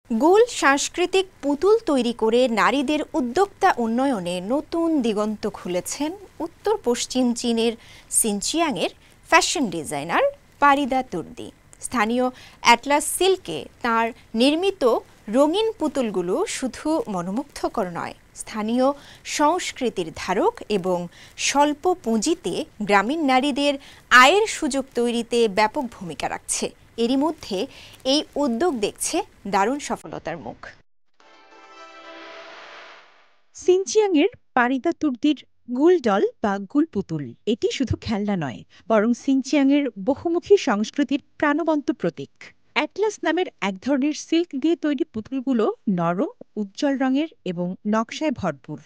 গোল সাংস্কৃতিক পুতুল তৈরি করে নারীদের উদ্যোক্তা উন্নয়নে নতুন দিগন্ত খুলেছেন উত্তর পশ্চিম চীনের সিনচিয়াংয়ের ফ্যাশন ডিজাইনার পারিদা তুর্দি। স্থানীয় অ্যাটলাস সিল্কে তার নির্মিত রঙিন পুতুলগুলো শুধু মনোমুগ্ধকর নয়, স্থানীয় সংস্কৃতির ধারক এবং স্বল্প পুঁজিতে গ্রামীণ নারীদের আয়ের সুযোগ তৈরিতে ব্যাপক ভূমিকা রাখছে। এরই মধ্যে এই উদ্যোগ দেখছে দারুণ সফলতার মুখ। সিনচিয়াংয়ের পারিদা তুর্দির গুল ডল বা গুল পুতুল এটি শুধু খেলনা নয়, বরং সিনচিয়াংয়ের বহুমুখী সংস্কৃতির প্রাণবন্ত প্রতীক। অ্যাটলাস নামের এক ধরনের সিল্ক দিয়ে তৈরি পুতুলগুলো নরম, উজ্জ্বল রঙের এবং নকশায় ভরপুর।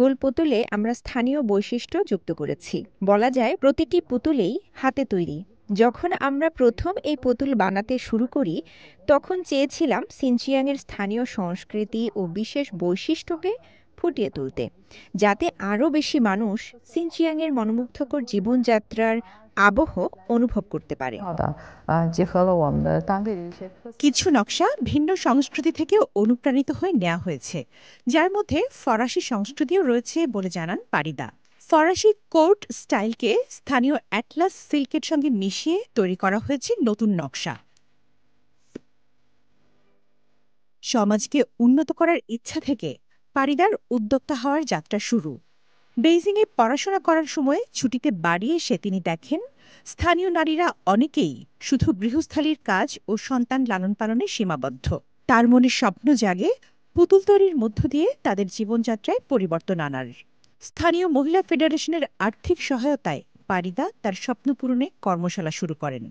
গোল পুতুলে আমরা স্থানীয় বৈশিষ্ট্য যুক্ত করেছি। বলা যায় প্রতিটি পুতুলেই হাতে তৈরি। যখন আমরা প্রথম এই পুতুল বানাতে শুরু করি, তখন চেয়েছিলাম সিনচিয়াংয়ের স্থানীয় সংস্কৃতি ও বিশেষ বৈশিষ্ট্যকে ফুটিয়ে তুলতে, যাতে আরও বেশি মানুষ সিনচিয়াংয়ের মনোমুগ্ধকর জীবনযাত্রার আবহ অনুভব করতে পারে। কিছু নকশা ভিন্ন সংস্কৃতি থেকেও অনুপ্রাণিত হয়ে নেওয়া হয়েছে, যার মধ্যে ফরাসি সংস্কৃতিও রয়েছে বলে জানান পারিদা। ফরাসি কোর্ট স্টাইলকে স্থানীয় অ্যাটলাস সিল্কের সঙ্গে মিশিয়ে তৈরি করা হয়েছে নতুন নকশা। সমাজকে উন্নত করার ইচ্ছা থেকে পারিদার উদ্যোক্তা হওয়ার যাত্রা শুরু। বেইজিংয়ে পড়াশোনা করার সময় ছুটিতে বাড়ি এসে তিনি দেখেন স্থানীয় নারীরা অনেকেই শুধু গৃহস্থালির কাজ ও সন্তান লালন পালনে সীমাবদ্ধ। তার মনে স্বপ্ন জাগে পুতুল তৈরির মধ্য দিয়ে তাদের জীবনযাত্রায় পরিবর্তন আনার। স্থানীয় মহিলা ফেডারেশনের আর্থিক সহায়তায় পারিদা তার স্বপ্ন পূরণে কর্মশালা শুরু করেন।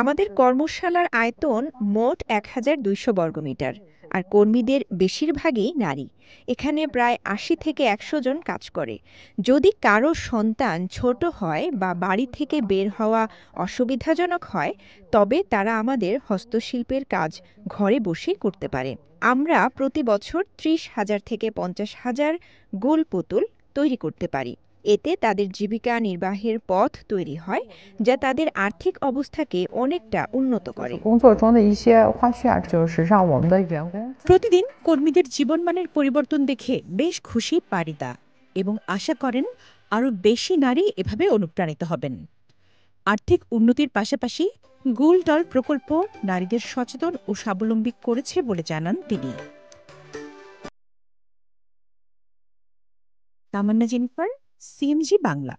আমাদের কর্মশালার আয়তন মোট ১,২০০ বর্গমিটার, আর কর্মীদের বেশিরভাগই নারী। এখানে প্রায় ৮০ থেকে ১০০ জন কাজ করে। যদি কারো সন্তান ছোট হয় বা বাড়ি থেকে বের হওয়া অসুবিধাজনক হয়, তবে তারা আমাদের হস্তশিল্পের কাজ ঘরে বসেই করতে পারে। আমরা প্রতি বছর ৩০,০০০ থেকে ৫০,০০০ গোল পুতুল তৈরি করতে পারি। এতে তাদের জীবিকা নির্বাহের পথ তৈরি হয়, যা তাদের আর্থিক অবস্থাকে অনেকটা উন্নত করে। প্রতিদিন কর্মীদের জীবনমানের পরিবর্তন দেখে বেশ খুশি পারিদা এবং আশা করেন আরও বেশি নারী এভাবে অনুপ্রাণিত হবেন। আর্থিক উন্নতির পাশাপাশি গুল ডল প্রকল্প নারীদের সচেতন ও স্বাবলম্বী করেছে বলে জানান তিনি। তামান্না জেনিফার, সিএমজি বাংলা।